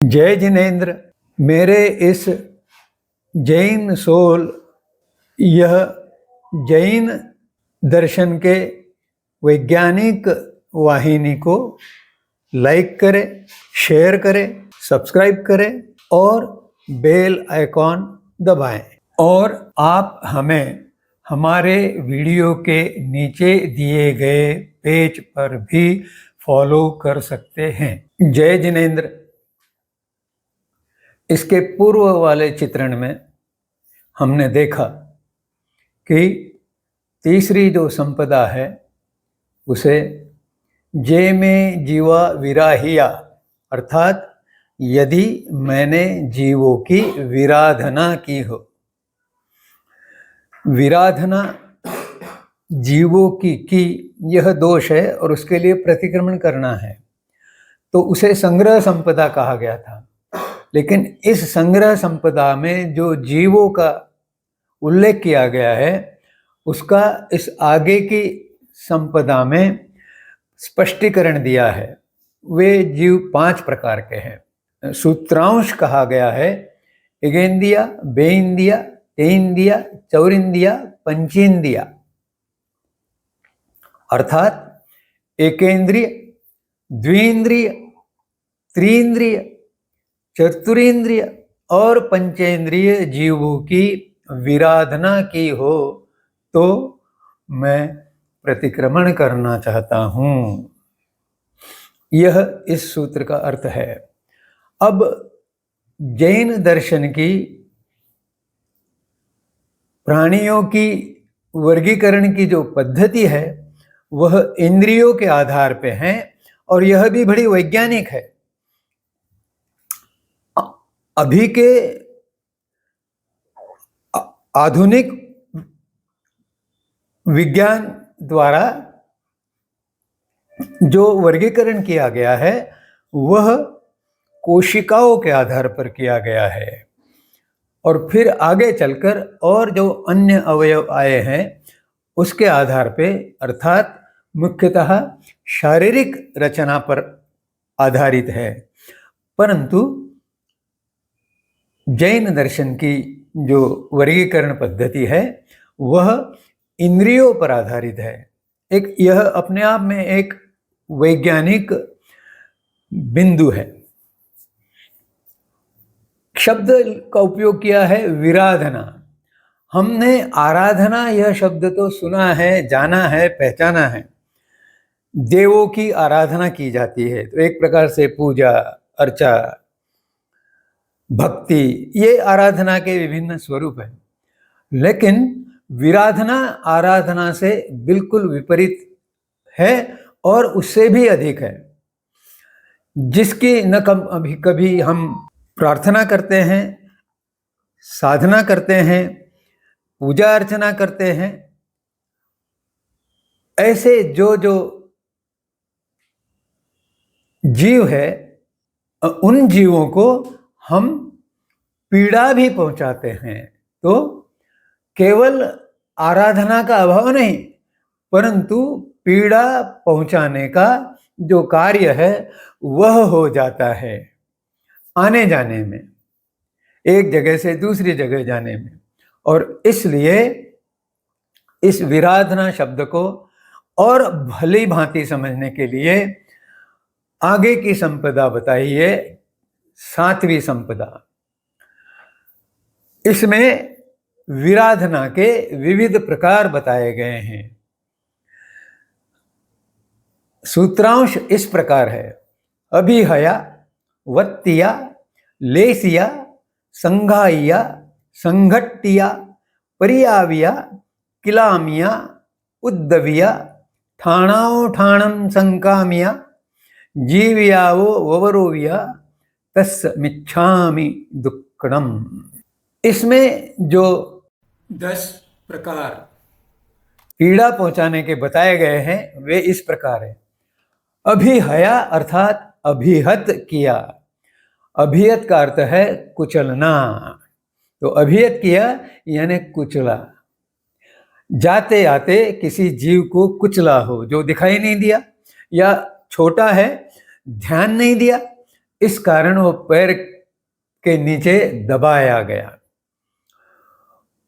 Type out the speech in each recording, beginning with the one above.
जय जिनेन्द्र। मेरे इस जैन सोल यह जैन दर्शन के वैज्ञानिक वाहिनी को लाइक करें, शेयर करें, सब्सक्राइब करें और बेल आइकॉन दबाएं। और आप हमें हमारे वीडियो के नीचे दिए गए पेज पर भी फॉलो कर सकते हैं। जय जिनेन्द्र। इसके पूर्व वाले चित्रण में हमने देखा कि तीसरी जो संपदा है उसे जे में जीवा विराहिया, अर्थात यदि मैंने जीवों की विराधना की हो। विराधना जीवों की यह दोष है और उसके लिए प्रतिक्रमण करना है, तो उसे संग्रह संपदा कहा गया था। लेकिन इस संग्रह संपदा में जो जीवों का उल्लेख किया गया है उसका इस आगे की संपदा में स्पष्टीकरण दिया है। वे जीव 5 प्रकार के हैं। सूत्रांश कहा गया है इगेंद्रिया, बेइंद्रिया, तेइंद्रिया, चौरिंद्रिया, पंचेंद्रिया, अर्थात एकेंद्रिय, द्विंद्रिय, त्रिंद्रिय, चतुरेंद्रिय और पंचेंद्रिय जीवों की विराधना की हो तो मैं प्रतिक्रमण करना चाहता हूँ। यह इस सूत्र का अर्थ है। अब जैन दर्शन की प्राणियों की वर्गीकरण की जो पद्धति है वह इंद्रियों के आधार पे है और यह भी बड़ी वैज्ञानिक है। अभी के आधुनिक विज्ञान द्वारा जो वर्गीकरण किया गया है वह कोशिकाओं के आधार पर किया गया है और फिर आगे चलकर और जो अन्य अवयव आए हैं उसके आधार पे, अर्थात मुख्यतः शारीरिक रचना पर आधारित है। परंतु जैन दर्शन की जो वर्गीकरण पद्धति है वह इंद्रियों पर आधारित है। यह अपने आप में एक वैज्ञानिक बिंदु है। शब्द का उपयोग किया है विराधना। हमने आराधना यह शब्द तो सुना है, जाना है, पहचाना है। देवों की आराधना की जाती है तो एक प्रकार से पूजा अर्चा भक्ति, ये आराधना के विभिन्न स्वरूप हैं। लेकिन विराधना आराधना से बिल्कुल विपरीत है और उससे भी अधिक है। जिसकी न कभी हम प्रार्थना करते हैं, साधना करते हैं, पूजा अर्चना करते हैं, ऐसे जो जीव है उन जीवों को हम पीड़ा भी पहुंचाते हैं। तो केवल आराधना का अभाव नहीं, परंतु पीड़ा पहुंचाने का जो कार्य है वह हो जाता है आने जाने में, एक जगह से दूसरी जगह जाने में। और इसलिए इस विराधना शब्द को और भली भांति समझने के लिए आगे की संपदा बताई है, 7वीं संपदा। इसमें विराधना के विविध प्रकार बताए गए हैं। सूत्रांश इस प्रकार है: अभिहया, वत्तिया, लेसिया, संघाइया, संघट्टिया, परियाविया, किलामिया, उद्दविया, ठाणाओ ठाणम संकामिया, जीवियावो ववरोविया, तस् मिच्छामि दुक्कडम। इसमें जो 10 प्रकार पीड़ा पहुंचाने के बताए गए हैं वे इस प्रकार है। अभिहया अर्थात अभिहत किया। अभिहत का अर्थ है कुचलना। तो अभिहत किया यानी कुचला। जाते आते किसी जीव को कुचला हो, जो दिखाई नहीं दिया या छोटा है ध्यान नहीं दिया, इस कारण वो पैर के नीचे दबाया गया।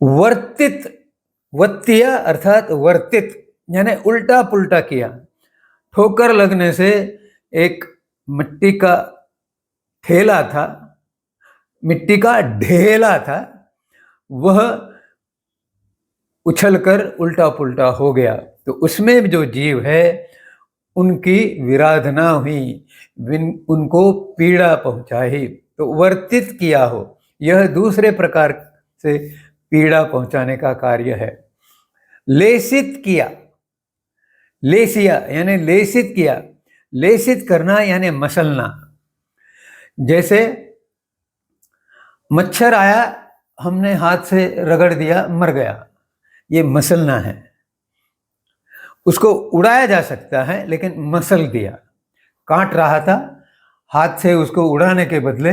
वर्तित, वत्तिया अर्थात वर्तित यानी उल्टा पुल्टा किया। ठोकर लगने से एक मिट्टी का ठेला था, मिट्टी का ढेला था, वह उछलकर उल्टा पुल्टा हो गया। तो उसमें जो जीव है उनकी विराधना हुई, उनको पीड़ा पहुंचाई। तो वर्तित किया हो, यह दूसरे प्रकार से पीड़ा पहुंचाने का कार्य है। लेसित किया, लेसिया यानी लेसित किया, लेसित करना यानी मसलना। जैसे मच्छर आया, हमने हाथ से रगड़ दिया, मर गया, ये मसलना है। उसको उड़ाया जा सकता है लेकिन मसल दिया। काट रहा था, हाथ से उसको उड़ाने के बदले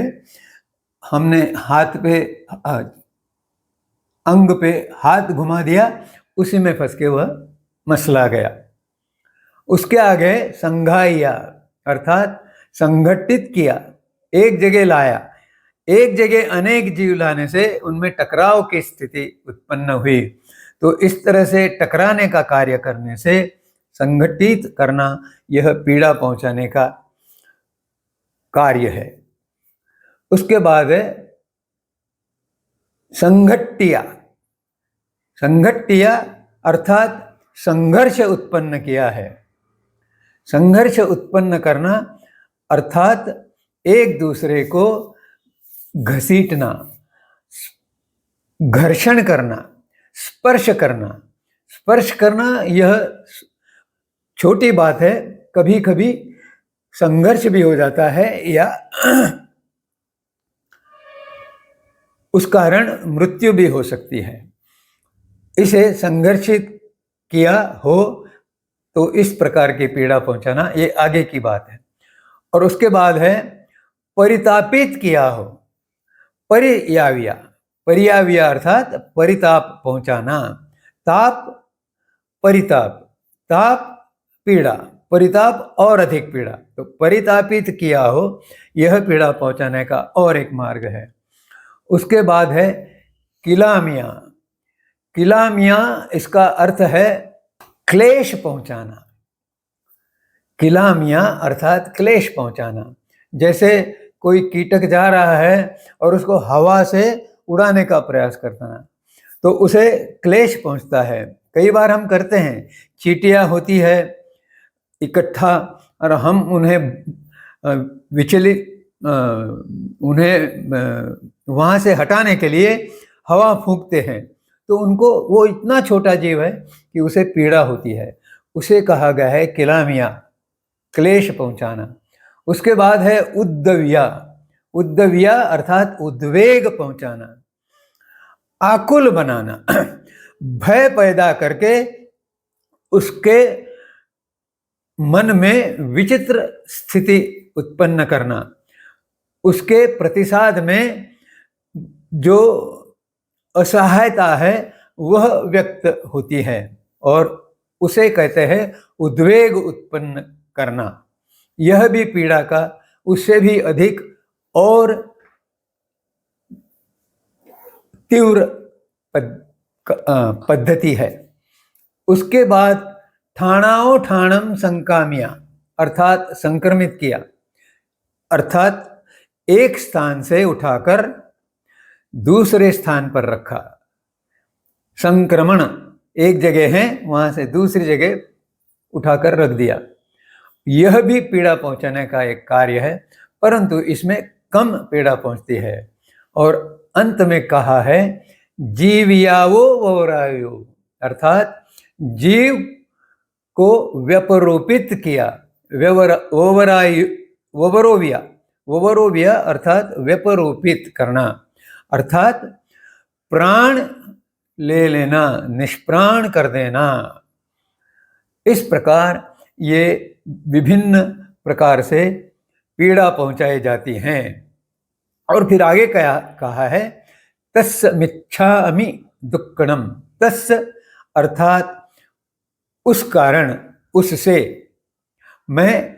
हमने हाथ पे, अंग पे हाथ घुमा दिया, उसी में फंस के वह मसला गया। उसके आगे संघाइया अर्थात संगठित किया, एक जगह लाया। एक जगह अनेक जीव लाने से उनमें टकराव की स्थिति उत्पन्न हुई। तो इस तरह से टकराने का कार्य करने से संगठित करना, यह पीड़ा पहुंचाने का कार्य है। उसके बाद है संघट्टिया। संघट्टिया अर्थात संघर्ष उत्पन्न किया है। संघर्ष उत्पन्न करना अर्थात एक दूसरे को घसीटना, घर्षण करना, स्पर्श करना। स्पर्श करना यह छोटी बात है, कभी कभी संघर्ष भी हो जाता है या उस कारण मृत्यु भी हो सकती है। इसे संघर्षित किया हो तो इस प्रकार की पीड़ा पहुंचाना, ये आगे की बात है। और उसके बाद है परितापित किया हो। परियाविया, परियाविया अर्थात परिताप पहुंचाना। ताप, परिताप, ताप पीड़ा, परिताप और अधिक पीड़ा। तो परितापित किया हो, यह पीड़ा पहुंचाने का और एक मार्ग है। उसके बाद है किलामिया। किलामिया इसका अर्थ है क्लेश पहुंचाना। किलामिया अर्थात क्लेश पहुंचाना। जैसे कोई कीटक जा रहा है और उसको हवा से उड़ाने का प्रयास करता है तो उसे क्लेश पहुंचता है। कई बार हम करते हैं, चींटियां होती है इकट्ठा और हम उन्हें विचलित, उन्हें वहाँ से हटाने के लिए हवा फूंकते हैं, तो उनको, वो इतना छोटा जीव है कि उसे पीड़ा होती है। उसे कहा गया है किलामिया, क्लेश पहुंचाना। उसके बाद है उद्दविया। उद्दविया अर्थात उद्वेग पहुंचाना, आकुल बनाना, भय पैदा करके उसके मन में विचित्र स्थिति उत्पन्न करना। उसके प्रतिसाद में जो असहायता है वह व्यक्त होती है और उसे कहते हैं उद्वेग उत्पन्न करना। यह भी पीड़ा का उससे भी अधिक और तीव्र पद्धति है। उसके बाद ठाणाओ ठाणम संकामिया अर्थात संक्रमित किया, अर्थात एक स्थान से उठाकर दूसरे स्थान पर रखा। संक्रमण, एक जगह है वहां से दूसरी जगह उठाकर रख दिया। यह भी पीड़ा पहुंचाने का एक कार्य है, परंतु इसमें कम पीड़ा पहुंचती है। और अंत में कहा है जीवयावो ववरायो, अर्थात जीव को व्यपरोपित किया। ववरोविया, ववरोविया अर्थात व्यपरोपित करना, अर्थात प्राण ले लेना, निष्प्राण कर देना। इस प्रकार ये विभिन्न प्रकार से पीड़ा पहुंचाई जाती हैं। और फिर आगे क्या कहा है, तस्य मिच्छामि दुक्कड़म। तस्य अर्थात उस कारण, उससे मैं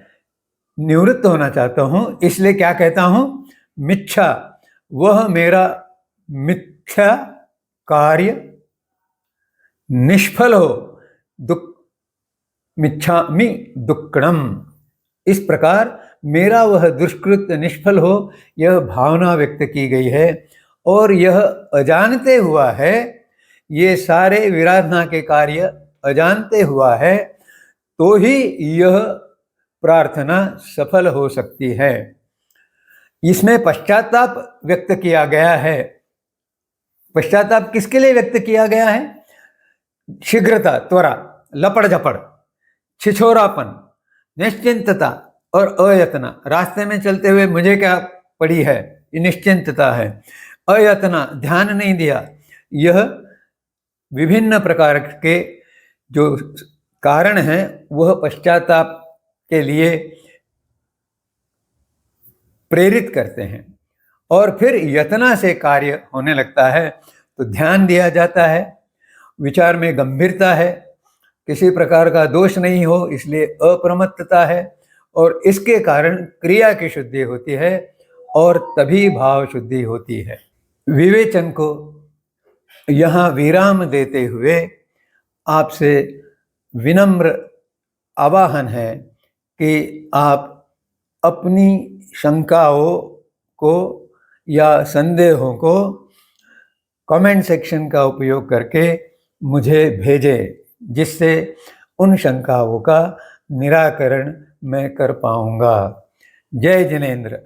निवृत्त होना चाहता हूँ, इसलिए क्या कहता हूँ, मिच्छा, वह मेरा मिथ्या कार्य निष्फल हो, दुख मिच्छामि दुक्कडम। इस प्रकार मेरा वह दुष्कृत्य निष्फल हो, यह भावना व्यक्त की गई है। और यह अजानते हुआ है, ये सारे विराधना के कार्य अजानते हुआ है, तो ही यह प्रार्थना सफल हो सकती है। इसमें पश्चाताप व्यक्त किया गया है। पश्चाताप किसके लिए व्यक्त किया गया है? शीघ्रता, त्वरा, लपड़ झपड़, छिछोरापन, निश्चिंतता और अयतना। रास्ते में चलते हुए मुझे क्या पड़ी है, ये निश्चिंतता है। अयतना, ध्यान नहीं दिया। यह विभिन्न प्रकार के जो कारण हैं वह पश्चाताप के लिए प्रेरित करते हैं। और फिर यतना से कार्य होने लगता है, तो ध्यान दिया जाता है, विचार में गंभीरता है, किसी प्रकार का दोष नहीं हो, इसलिए अप्रमत्तता है, और इसके कारण क्रिया की शुद्धि होती है और तभी भाव शुद्धि होती है। विवेचन को यहाँ विराम देते हुए आपसे विनम्र आवाहन है कि आप अपनी शंकाओं को या संदेहों को कमेंट सेक्शन का उपयोग करके मुझे भेजें, जिससे उन शंकाओं का निराकरण मैं कर पाऊंगा। जय जिनेंद्र।